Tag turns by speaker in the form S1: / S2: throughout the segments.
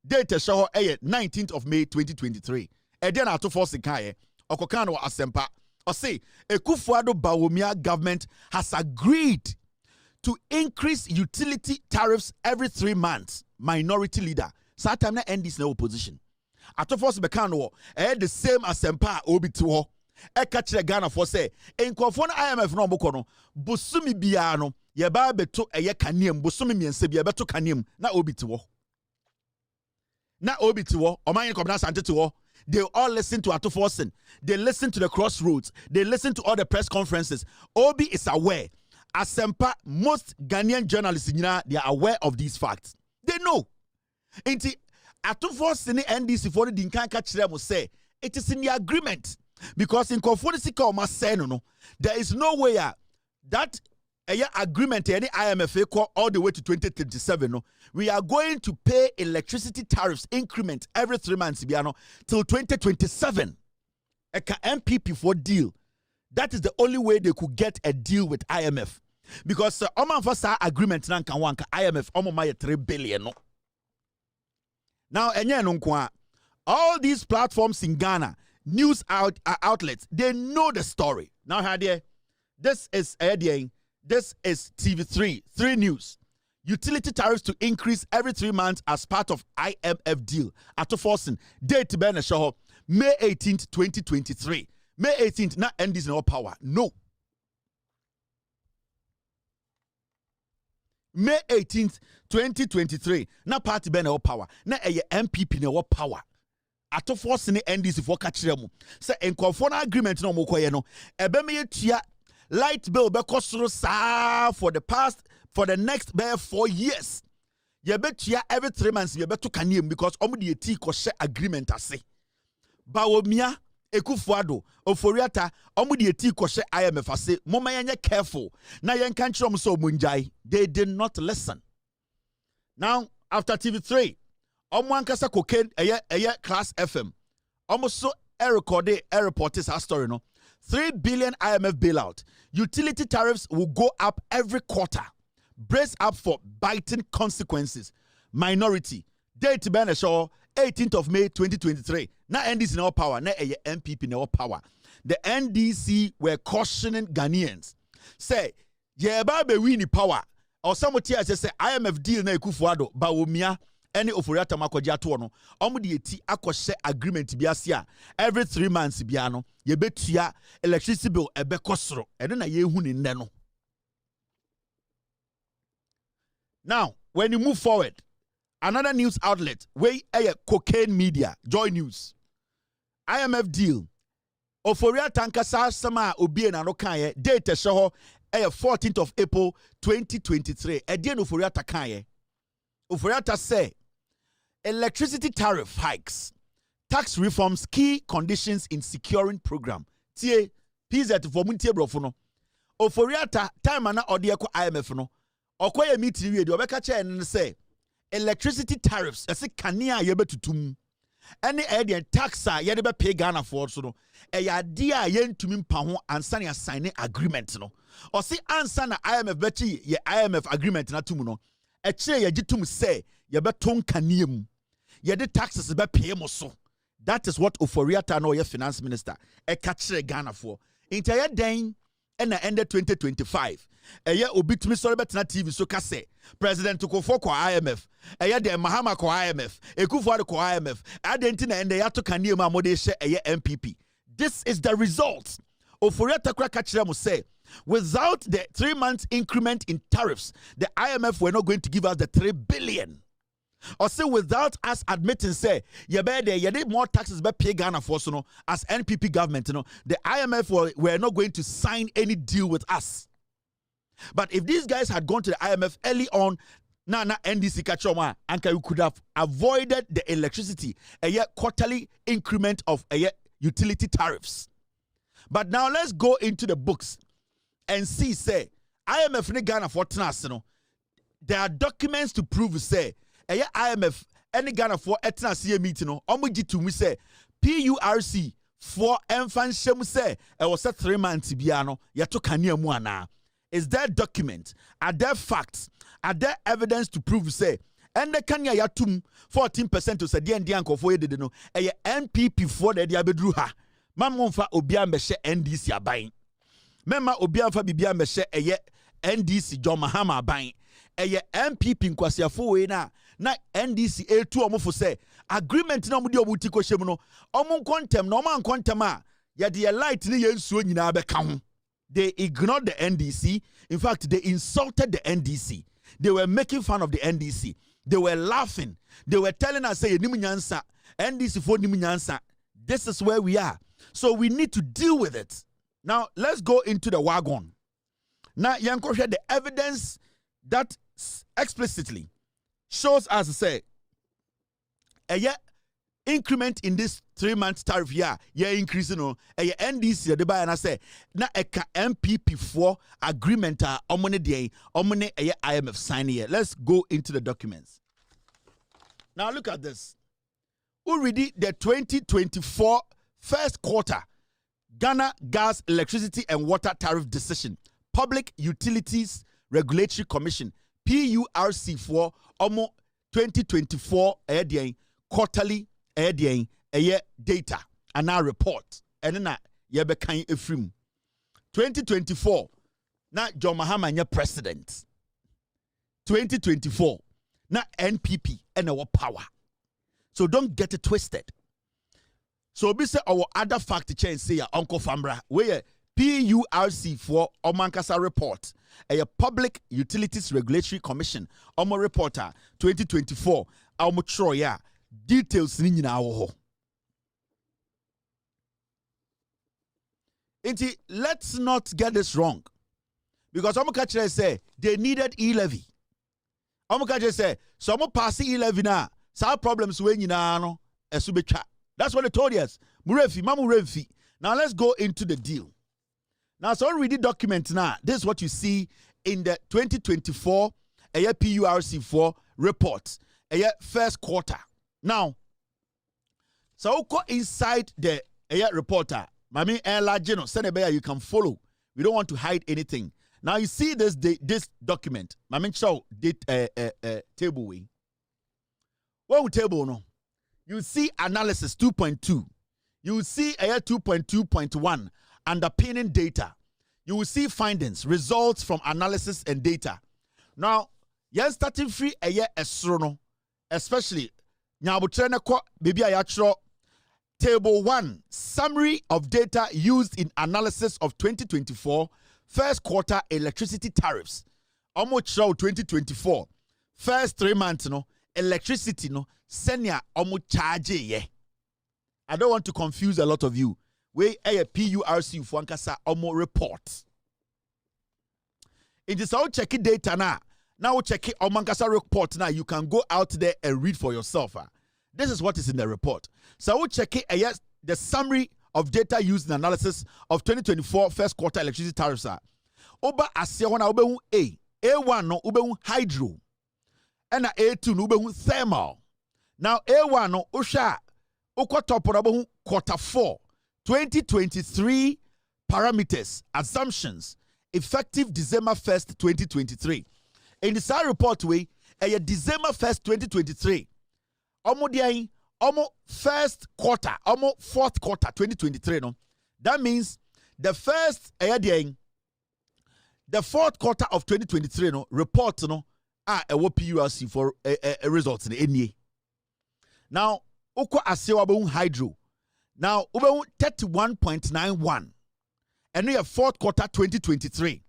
S1: Date show 19th of May 2023. Eden ato force kaye okokano asempa. Or say Ekufuado Bawumia government has agreed to increase utility tariffs every 3 months. Minority leader. Satam na end this no opposition. Ato force bekano the same asempa obitiwo. Ekachire Ghana for say enkofo na IMF no bokono bosumi bia no ye ba beto eye kaniem bosumi miense bia beto kaniem na obitiwo. Na obitiwo oman komna santetewo. They all listen to Atoforsen. They listen to the crossroads. They listen to all the press conferences. Obi is aware. Asempa, most Ghanaian journalists, they are aware of these facts. They know. Inti Atoforsen NDC for the Dinkanka Chiremo say it is in the agreement. Because in Conformity say no, there is no way that agreement any IMF all the way to 2037. No, we are going to pay electricity tariffs increment every 3 months till 2027. Eka NPP for deal. That is the only way they could get a deal with IMF. Because Oman for agreement nanka wanka IMF Omo 3 billion. No. Now all these platforms in Ghana, news outlets, they know the story. Now this is This is TV3 News. Utility tariffs to increase every 3 months as part of IMF deal. Atoforsen, date Ben Show, May 18th, 2023. May 18th, not end this in our power. No. May 18th, 2023. Na party Ben our power. Na MPP in our power. Atoforsen end this for catchiremu. Say en conform agreement no mo koye no. Ebe me tia light bill bekosoro sa for the next 4 years. You betia every 3 months you beto kaniem because omudi eti ko share agreement ase. Bawumia Ekufuado Oforiata omudi eti ko share IMF ase. Moma yenye careful. Na yen kan chiro so munjai. They did not listen. Now after TV3, omwankasa cocaine eye class FM. Almost so recorded report this story no. 3 billion IMF bailout. Utility tariffs will go up every quarter. Brace up for biting consequences. Minority. Date Ben Show, 18th of May 2023. Now NDC in our power. Now NPP in our power. The NDC were cautioning Ghanaians. Say, yeah, baby, we need power. Or somebody say IMF deal na Ekufuado Bawumia. Any oforiata makoja to no omudi eti akose agreement biasia every 3 months biano ye betua electricity bill ebekosoro eno na ye hu ni nne no. Now when you move forward, another news outlet wey cocaine media Joy News IMF deal oforiata nkasa sama obie na no kan ye date show 14th of April 2023 edie no oforiata kan ye oforiata say electricity tariff hikes, tax reforms, key conditions in securing program. Tie PZ for muntie brofo no. Oforiata time na odieko IMF no. Okoye meeting we de obeka che en say electricity tariffs ese kanea ye betutum. Any area taxa ye de be pay Ghana for so no. E ya dia ye ntumi mpa ho ansa na sign agreement no. O si ansa na IMF bechi ye IMF agreement na tum no. E kire ye gitum say ye beton kanea mu. Ye de taxes be pay mo so. That is what Oforiata no ye finance minister e kachire Ghana for. Inti ye den na ended 2025. Eye obitumi sori betena TV so ka say President Tukofo ko IMF. Eye de Mahama ko IMF. Ekufuado ko IMF. Adenti na ende ya to kaniem amode she eye NPP. This is the result. Oforiata kra kachire mo say without the 3 months increment in tariffs, the IMF were not going to give us the 3 billion. Or say without us admitting say you need more taxes be pay Ghana for so no as NPP government the IMF were not going to sign any deal with us. But if these guys had gone to the IMF early on, NDC kachoma and you could have avoided the electricity a quarterly increment of utility tariffs. But now let's go into the books and see say IMF ni Ghana for tenase there are documents to prove say IMF any Ghana for etna see meeting no omuji to me say PURC for enfansham say it was 3 months bia no ye to kanea mu ana. Is there document? Are there facts? Are there evidence to prove say and the kanya yatum 14% to say the Indian kofo yedede no eye NPP for the abedru ha mamomfa obia mbehye NDC aban mema obia mfa bibia mbehye eye NDC John Mahama aban eye NPP Nkwasiafoɔ we na NDC etu omofo say agreement na omudi obuti kohwem no omon kontem na oman kontem a ye de light ne yensuo nyina beka ho. They ignored the NDC. In fact, they insulted the NDC. They were making fun of the NDC. They were laughing. They were telling us, say, NDC for Nimunyansa. This is where we are. So we need to deal with it. Now, let's go into the wagon. Now, Yanko shared the evidence that explicitly shows us, say, increment in this 3-month tariff increasing on NDC the buy and I say na eka NPP for agreement omone dey omone IMF sign here. Let's go into the documents. Now look at this. Already the 2024 first quarter Ghana Gas, Electricity and Water Tariff Decision, Public Utilities Regulatory Commission PURC for omo 2024 quarterly data and now report and na yebekan efrim 2024 na John Mahama nye president 2024 na NPP and our power, so don't get it twisted. So we say our other fact change say ya Uncle Fambra we PURC for Omankasa report a Public Utilities Regulatory Commission omo reporter 2024 omo troya details ni nyina wo ho. Let's not get this wrong, because omo ka kire say they needed e-levy. Omo ka kire say so omo pass e-levy na sa problems we nyina no esu betwa. That's what they told us. Murefi mamu remfi. Now let's go into the deal. Now so read the document now. This is what you see in the 2024 PURC4 report first quarter. Now, so go inside the reporter. Mami Elajino, Senebea, you can follow. We don't want to hide anything. Now you see this document. Mami show table way. What would table no? You see analysis 2.2. You will see 2.2.1 underpinning data. You will see findings, results from analysis and data. Now, you're starting free esrono, especially Table 1, summary of data used in analysis of 2024 first quarter electricity tariffs. Almost show 2024 first 3 months electricity senior almost charge ye. I don't want to confuse a lot of you. We a PURC for Ankasa almost report. It is all checking data now. Now check it on Mankasa report. Now you can go out there and read for yourself. This is what is in the report. So we'll check it. Yes, the summary of data used in analysis of 2024 first quarter electricity tariffs. Oba asiawana ubehu A1 no ubehu hydro, and A2 no ubehu thermal. Now A1 no usha uko quarter 4 2023 parameters assumptions effective December 1st 2023. In the same report way, December 1st, 2023, first quarter, fourth quarter, 2023, no? That means the first, the fourth quarter of 2023, no? Report, no? PURC for results in the Now, Oko Asewa hydro. Now, 31.91. And we have fourth quarter, 2023.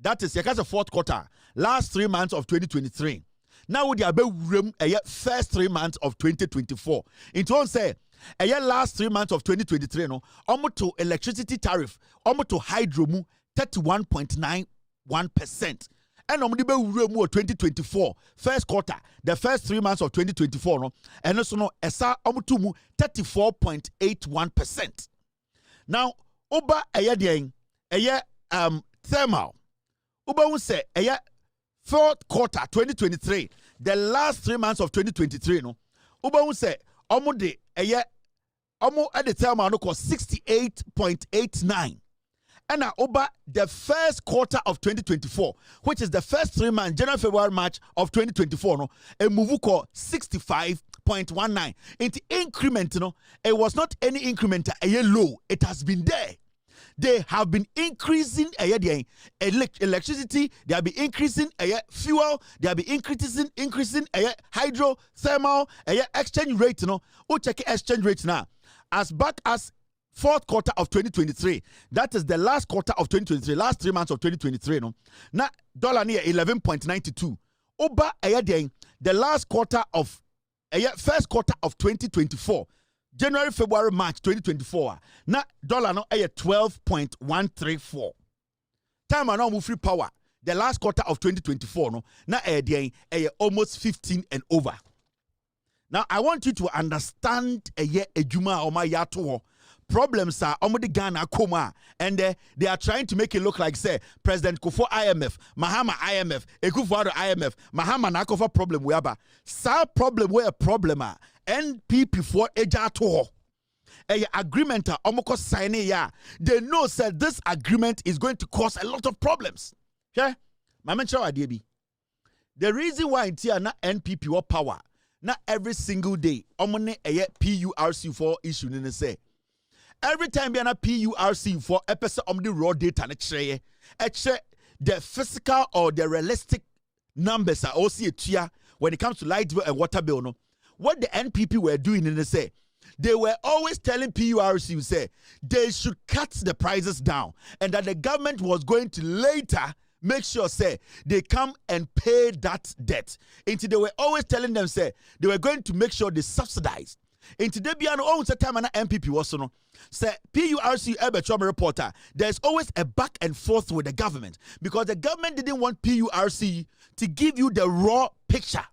S1: That is the fourth quarter, last 3 months of 2023. Now we are room first 3 months of 2024. In turn, say last 3 months of 2023, no, almost to electricity tariff, almost to hydro 31.91%. And almost room 2024 first quarter, the first 3 months of 2024, no, and also no esa almost to 34.81%. Now, oba thermal. Uba say fourth quarter 2023, the last 3 months of 2023, no. Uba say almost at the thermal no 68.89, And over the first quarter of 2024, which is the first 3 months, January, February, March of 2024, no, a move called 65.19. In the increment, no, it was not any increment, a low. It has been there. They have been increasing electricity, they have been increasing fuel, they have been increasing hydrothermal exchange rate, you know. Who check exchange rate now? As back as fourth quarter of 2023, that is the last quarter of 2023, last 3 months of 2023, no. Now dollar near 11.92. Over the last quarter of first quarter of 2024. January, February, March 2024. Na dollar no 12.134. Time and now free power. The last quarter of 2024 no na almost 15 and over. Now I want you to understand ejuma or my yato. Problems are omodi Ghana koma and they are trying to make it look like say President Kufuor IMF, Mahama IMF, Ekufuor IMF, Mahama nakofa problem weaba. Sa problem we a problem NPP for ejato. Agreement omoko sign ya. They know said this agreement is going to cause a lot of problems. Yeah? My mention idea be. The reason why in na NPP what power, not every single day, omone PURC for issue in say. Every time we have a PURC for episode of the raw data, the physical or the realistic numbers are also here when it comes to light bill and water bill. No, what the NPP were doing in the say, they were always telling PURC say they should cut the prices down, and that the government was going to later make sure say they come and pay that debt. Until they were always telling them say they were going to make sure they subsidize. In today, time and MPP was no. Say PURC Ebertrom reporter. There's always a back and forth with the government because the government didn't want PURC to give you the raw picture.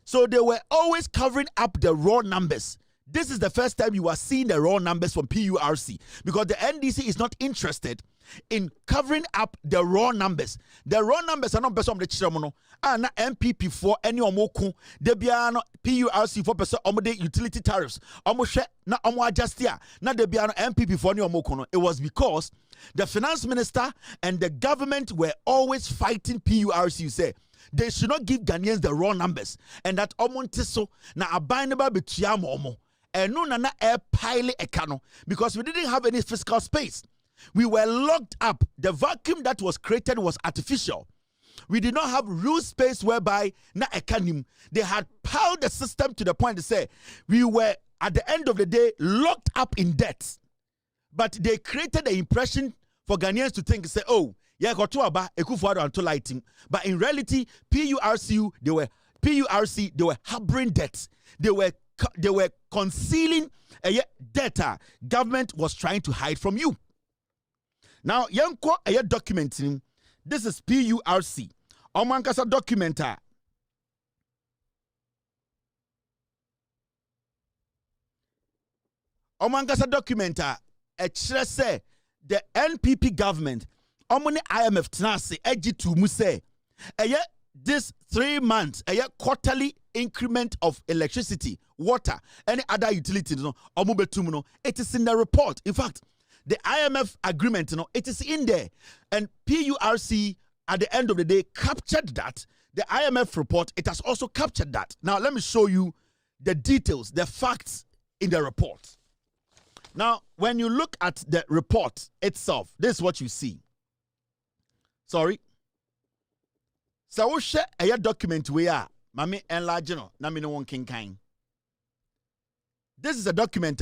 S1: So they were always covering up the raw numbers. This is the first time you are seeing the raw numbers from PURC because the NDC is not interested in covering up the raw numbers. The raw numbers are not based on the chiramono. And MPP for any omoku. They be PURC for person omode utility tariffs. Omoshe na omo adjustia. Na they be MPP for any omoku. It was because the finance minister and the government were always fighting PURC. You say they should not give Ghanaians the raw numbers, and that omontiso na abinable between omo. And no na air pile ekano because we didn't have any fiscal space. We were locked up. The vacuum that was created was artificial. We did not have real space whereby na ekanim. They had piled the system to the point to say we were at the end of the day locked up in debt. But they created the impression for Ghanaians to think, say, oh, yeah, got to aba Ekufuor and to lighting. But in reality, PURC, they were harboring debts. They were concealing data government was trying to hide from you. Now, yanko documenting. This is PURC. Omankasa documenta. Omankasa documenta. Say the NPP government. Omoni IMF tnase eji to muse. This 3 months. Quarterly increment of electricity, water, any other utilities. No, it is in the report. In fact, the IMF agreement, it is in there. And PURC, at the end of the day, captured that. The IMF report, it has also captured that. Now, let me show you the details, the facts in the report. Now, when you look at the report itself, this is what you see. Sorry. So, we share a document where Mami enlarge no, na me no one kind. This is a document.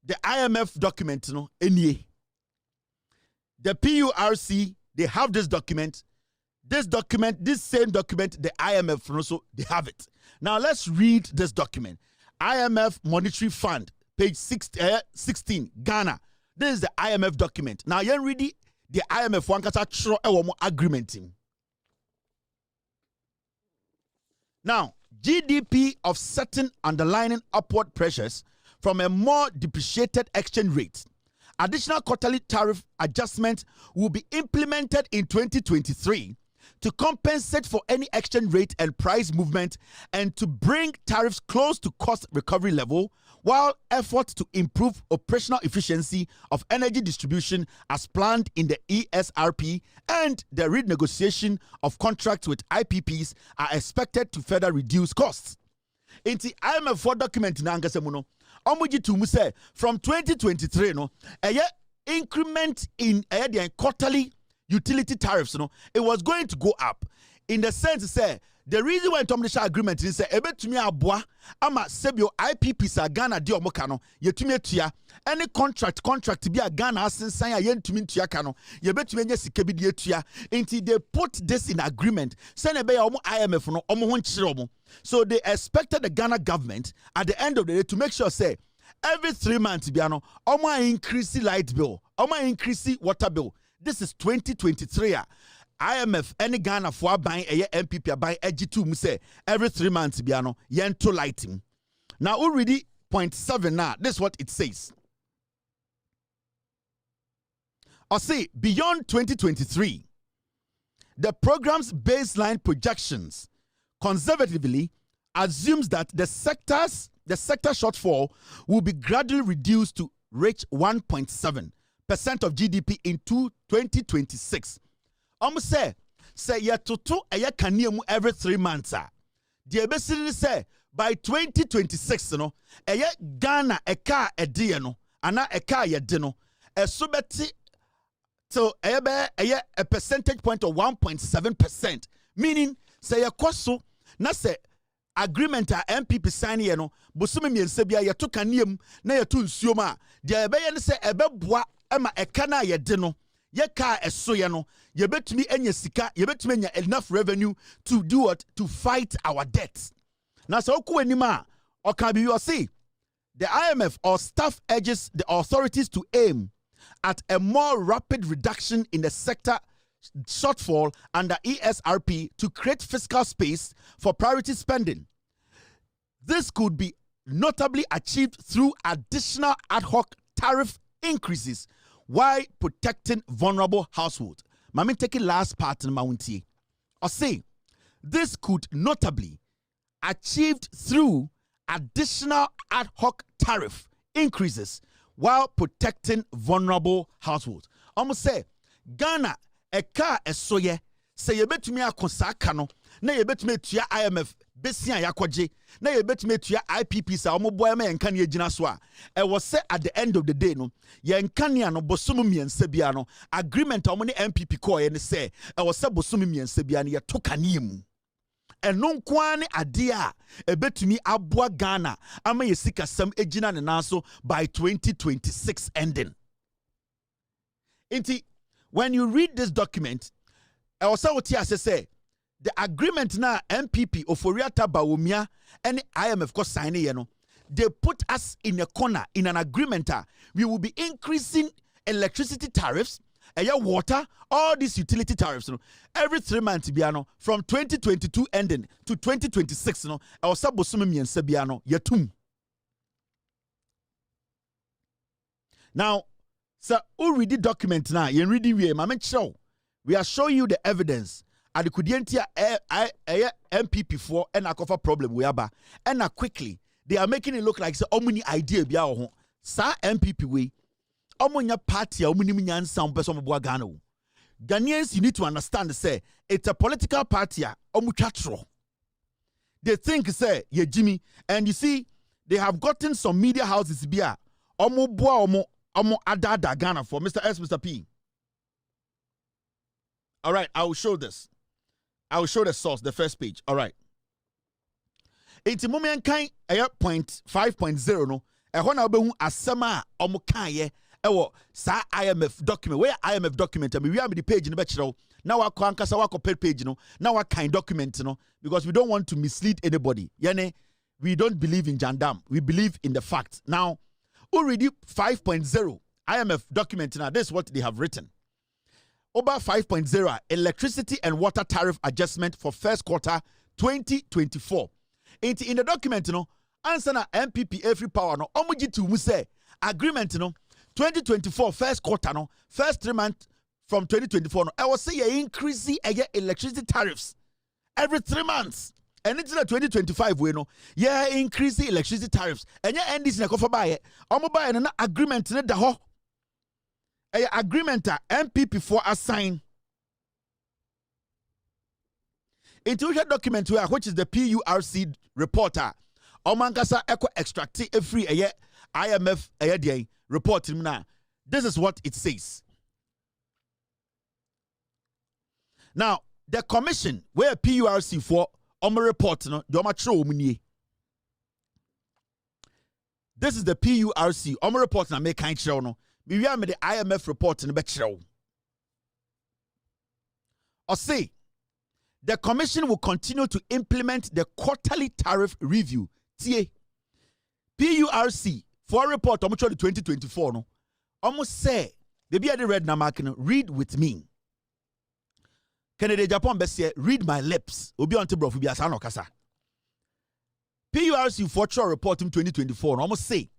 S1: The IMF document, no, any. The PURC, they have this document. This same document, the IMF also, they have it. Now let's read this document. IMF Monetary Fund, page 16, Ghana. This is the IMF document. Now you read the IMF one kasa tro agreement. Now, GDP offsetting underlying upward pressures from a more depreciated exchange rate. Additional quarterly tariff adjustment will be implemented in 2023 to compensate for any exchange rate and price movement and to bring tariffs close to cost recovery level, while efforts to improve operational efficiency of energy distribution as planned in the ESRP and the renegotiation of contracts with IPPs are expected to further reduce costs. In the IMF 4 document na ankasa no, omuji to say from 2023 no, increment in the quarterly utility tariffs, it was going to go up. In the sense, say the reason why Tomlisha agreement is say ebetumi aboa ama sebio IPP sa Ghana di omoka no yetumi atua any contract bi a Ghana asensan a yentumi ntua ka no yebetumi nya sika bi di atua until they put this in agreement say na be ya omo IMF no omo ho nkyere omo. So they expected the Ghana government at the end of the day to make sure say every 3 months biano omo increase light bill, omo increase water bill. This is 2023. IMF any Ghana for buying a NPP buying EG2 muse every 3 months biano yento lighting. Now already 0.7 now. This is what it says. I say beyond 2023, the program's baseline projections conservatively assumes that the sector shortfall will be gradually reduced to reach 1.7% of GDP in 2026. Say yatoto aya kaniemu every 3 months. The ebesiri say by 2026 no aya Ghana eka edie no ana eka yede no esobeti so aya a percentage point of 1.7%, meaning say yakoso na say agreement a NPP sign ye no bosome miense bia yato kaniemu na yato nsuo ma de ebeye ne say ebeboa ema eka na yede no yeka esoye no yebetumi enya sika yebetumi enya enough revenue to do what, to fight our debts. Now so oku anima or can be you see the IMF or staff urges the authorities to aim at a more rapid reduction in the sector shortfall under ESRP to create fiscal space for priority spending. This could be notably achieved through additional ad hoc tariff increases while protecting vulnerable households. Mami taking last part in Mountie. Or say, this could notably achieved through additional ad hoc tariff increases while protecting vulnerable households. Almost say, Ghana, a car a soye, say you bet me a consacano, na you bet me to your IMF. Besia yakwaje na yebetime tua IPP sa omoboa ma yenka ne agina so a e was say at the end of the day no yenka ne ano bosom miensa bia no agreement omo ne NPP ko ye ne say e was say bosom miensa bia ne yeto kane mu eno nko ane ade a ebetumi aboa Ghana ama yesika sam agina ne nanso by 2026 ending. Inti when you read this document e was say what say the agreement na NPP Oforiata Bawumia and IMF ko sign ye no, they put us in a corner in an agreement. We will be increasing electricity tariffs, water, all these utility tariffs. Every 3 months, biano from 2022 ending to 2026. No, our sabosumi and Sebiano yatum. Now, sir, who read the document now? You reading we are showing you the evidence. At the Kudientia NPP for and a cover problem we are and quickly they are making it look like so many idea bia ho sa NPP we omonya party omunim nyansa person bo Ghana. Ghanaians, you need to understand say it's a political party omutwatro. They think say ye Jimmy, and you see they have gotten some media houses bia omo adada Ghana for Mr. S, Mr. P. All right, I will show this. I will show the source, the first page. All right. It's a moment kind 5.0 no. E ho na obehu asema omo kan ye ewo sa IMF document. Where IMF document we am the page no be kire. Now wa kwankasa wa page no. Now wa kind document no because we don't want to mislead anybody. Yani we don't believe in jandam. We believe in the facts. Now, already 5.0 IMF document now this is what they have written. Over 5.0 electricity and water tariff adjustment for first quarter 2024. In the document, answer na NPP every power no. Omuji to say agreement 2024 first quarter first 3 months from 2024 no I was say increase electricity tariffs every 3 months. And it's 2025 we know increase electricity tariffs and NDC na kofa buy omo buy na agreement ne da ho agreement NPP for assign into a document where which is the PURC reporter omankasa eco extract free IMF report na. This is what it says. Now the commission where PURC for report no this is the PURC report na make kind show no we are the IMF report in the or say the commission will continue to implement the quarterly tariff review TA PURC for report 2024 no almost say they be at the red na mark no read with me Canada Japan best read my lips obi on tebro fu bi asa no kasa PURC for report in 2024 almost say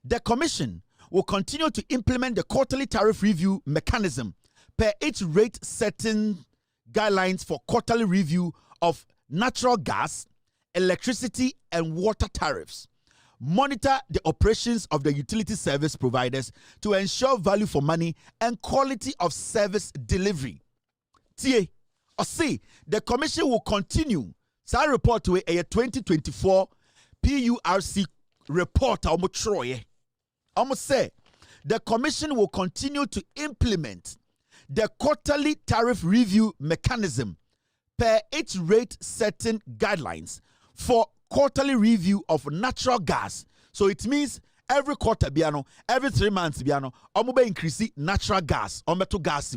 S1: the commission will continue to implement the quarterly tariff review mechanism per its rate setting guidelines for quarterly review of natural gas, electricity and water tariffs. Monitor the operations of the utility service providers to ensure value for money and quality of service delivery. TA or see the commission will continue. So I report to a 2024 PURC report almost say the commission will continue to implement the quarterly tariff review mechanism per its rate setting guidelines for quarterly review of natural gas. So it means every quarter biano, every 3 months biano, omobe increase natural gas, omobeto gas,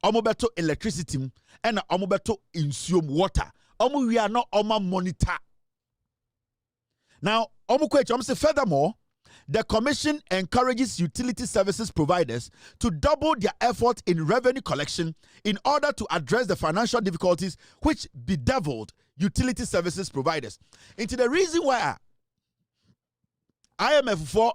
S1: omobeto electricity, and omobeto insume water. We are not monitor. Now, furthermore, the commission encourages utility services providers to double their effort in revenue collection in order to address the financial difficulties which bedeviled utility services providers. Into the reason why IMF for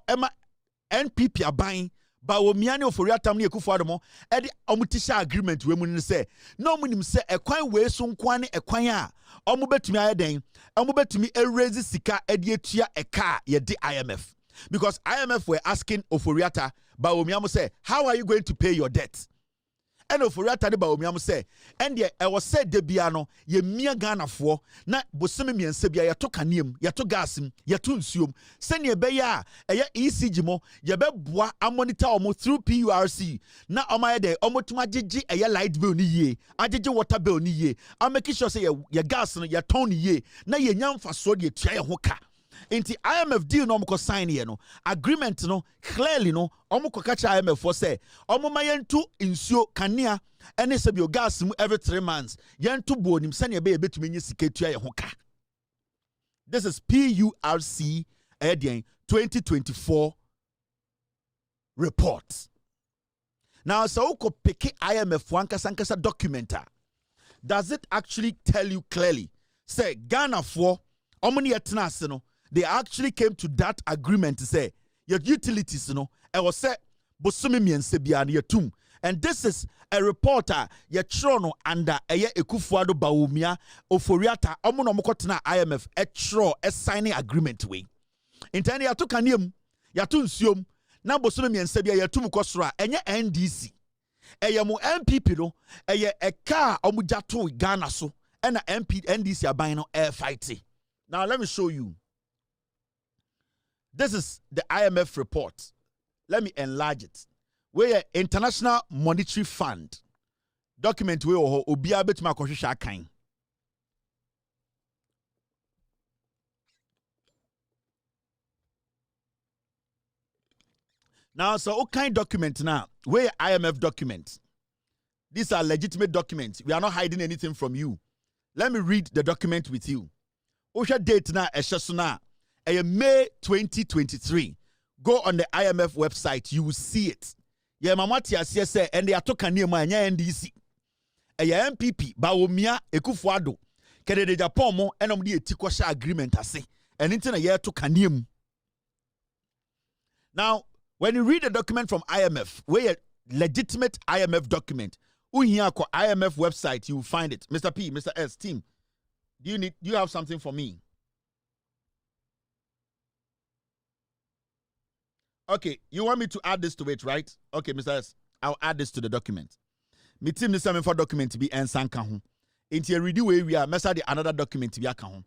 S1: NPP are buying but omiani oforia tamni ekufu adomo edi omutisha agreement we mu say no munim say ekwan we so nkwan ekwan a omu betumi ayeden omu betumi raise sika edi etua eka ye di IMF because IMF were asking Oforiata but omiamu say how are you going to pay your debt and Oforiata de ba omiamu say and there I was said de bia no ye mia Ghanafoɔ na bosome miense bia ye to kaniem ye to gasim ye to nsuom sene be ya eye ECG mo ye be boa monitor omo through PURC na omaye de omotuma gigi eye light bill ni ye agigi water bill ni ye make sure say ye gas no ye ton ni ye na ye nyamfa so de tua ye ho ka. Inti IMF deal no mko sign here no agreement no clearly no omo ko catch IMF for say omo mayentu insuo kanea ene se bio gas mu every 3 months yentu bonim sane be betumi nyi siketua ye hoka. This is PURC 2024 report. Now so ko pick IMF wankasa documenter, does it actually tell you clearly say Ghana for omo ni etna ase no they actually came to that agreement to say your utilities, I was said bosumi miense bia na yatum. And this is a reporter trono under Ekufuado Bawumia Oforiata omo mokotena IMF tro signing agreement way. Intend ya to kanium ya to nsuom na bosumi miense bia yatum kosora enye NDC. Mo NPP no eka omo jato Ghana so and NDC aban no air fighting. Now let me show you. This is the IMF report. Let me enlarge it. Where International Monetary Fund document we obia betuma kohwehwa kan. Now so what kind document now? Where IMF documents? These are legitimate documents. We are not hiding anything from you. Let me read the document with you. Osha date na eshesuna May 2023. Go on the IMF website, you will see it. Yeah, mamati asese and they are talking near my NDC. NPP Bawumia Ekufuado. Kede Japan mo enomdi etikwasha agreement ase. And into a year to Kanium. Now, when you read the document from IMF, where legitimate IMF document. Uhiako IMF website, you will find it. Mr. P, Mr. S, team. Do you have something for me? Okay, you want me to add this to it, right? Okay, Mr. S, I'll add this to the document. Me team this for document to be ensanka. Into a redo way we are message another document to be account.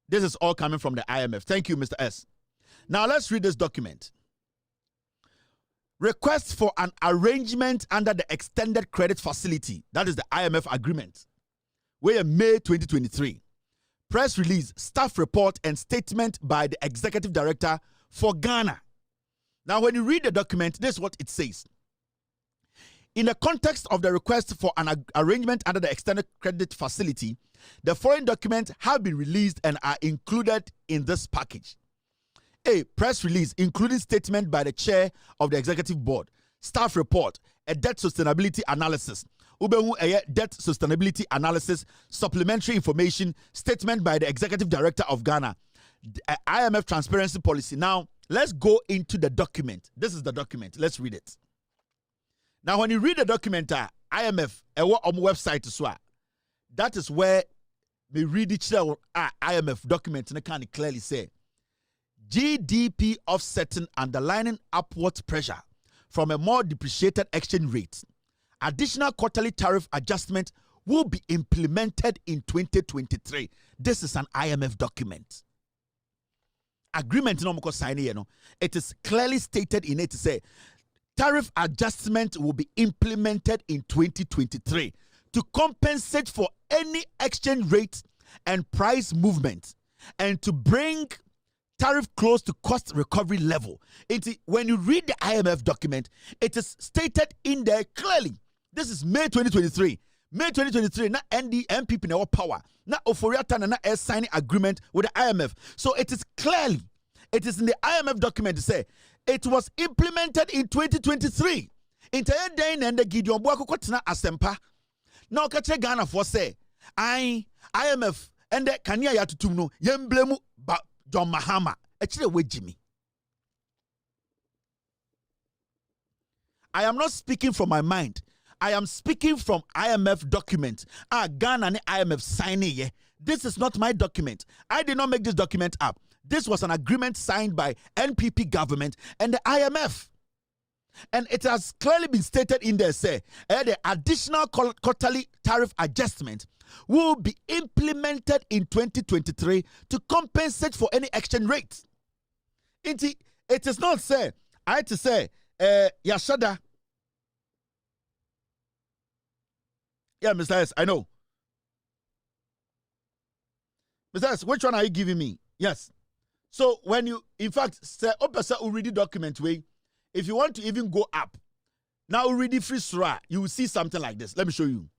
S1: This is all coming from the IMF. Thank you, Mr. S. Now let's read this document. Request for an arrangement under the extended credit facility. That is the IMF agreement. Where May 2023. Press release, staff report, and statement by the executive director for Ghana. Now, when you read the document, this is what it says. In the context of the request for an arrangement under the extended credit facility, the following documents have been released and are included in this package. A press release including statement by the chair of the executive board, staff report, a debt sustainability analysis, debt sustainability analysis, supplementary information, statement by the executive director of Ghana, IMF transparency policy. Now, let's go into the document. This is the document. Let's read it. Now, when you read the document, IMF, on website as well, that is where we read each IMF document and it can clearly say GDP offsetting underlining upward pressure from a more depreciated exchange rate. Additional quarterly tariff adjustment will be implemented in 2023. This is an IMF document. Agreement no more sign here, no. It is clearly stated in it to say tariff adjustment will be implemented in 2023 to compensate for any exchange rate and price movement and to bring tariff close to cost recovery level. When you read the IMF document, it is stated in there clearly. This is May 2023. May 2023, na NPP na power. Na Oforiata na signing agreement with the IMF. So it is clearly, it is in the IMF document to say it was implemented in 2023. Entire day and the Gideon Boakotna Asempa. Now kache Ghana for say IMF and the Kanya Yatutumno Yemblemu John Mahama. Actually, wait, Jimmy. I am not speaking from my mind. I am speaking from IMF document. Ghana and IMF signing. Yeah. This is not my document. I did not make this document up. This was an agreement signed by NPP government and the IMF. And it has clearly been stated in there, say, the additional quarterly tariff adjustment will be implemented in 2023 to compensate for any exchange rate. It is not say, I had to say, Yashada. Yeah, Mr. S, I know. Mr. S, which one are you giving me? Yes. So when you, in fact, say, already document way, if you want to even go up, now already free surah, you will see something like this. Let me show you.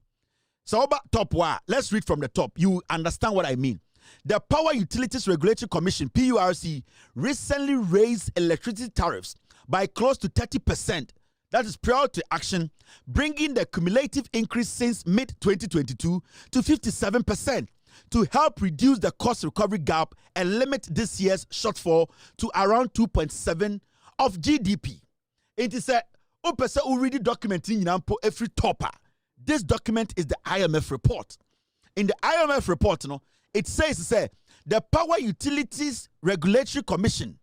S1: So top one, let's read from the top. You understand what I mean. The Power Utilities Regulatory Commission, PURC, recently raised electricity tariffs by close to 30%. That is prior to action, bringing the cumulative increase since mid-2022 to 57% to help reduce the cost recovery gap and limit this year's shortfall to around 2.7% of GDP. It is a already documenting every topper. This document is the IMF report. In the IMF report, it says the Power Utilities Regulatory Commission,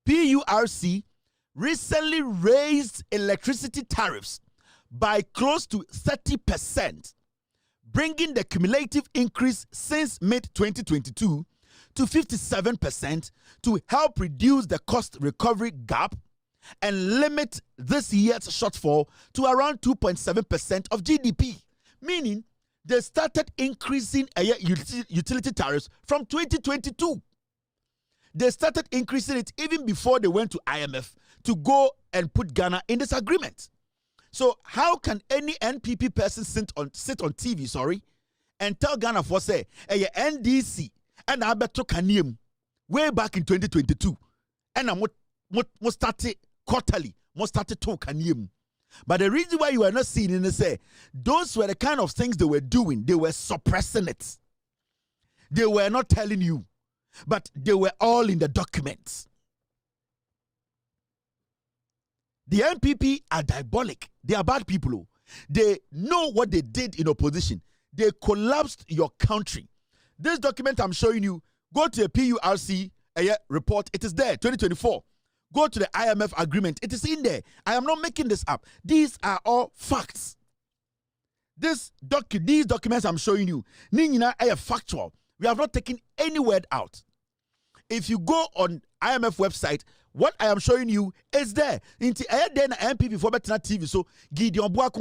S1: PURC, recently raised electricity tariffs by close to 30%, bringing the cumulative increase since mid-2022 to 57% to help reduce the cost recovery gap and limit this year's shortfall to around 2.7% of GDP. Meaning, they started increasing utility tariffs from 2022. They started increasing it even before they went to IMF to go and put Ghana in this agreement. So how can any NPP person sit on TV, and tell Ghana for say, NDC and I better Kaniem way back in 2022, and I'm what started quarterly, what started to Kaniem. But the reason why you are not seeing it is say those were the kind of things they were doing. They were suppressing it. They were not telling you, but they were all in the documents. The NPP are diabolic. They are bad people. They know what they did in opposition. They collapsed your country. This document I'm showing you, go to the PURC report. It is there, 2024. Go to the IMF agreement. It is in there. I am not making this up. These are all facts. These documents I'm showing you, Nina are factual. We have not taken any word out. If you go on IMF website, what I am showing you is there. Inti then NPP for better TV. So Gideon Boakun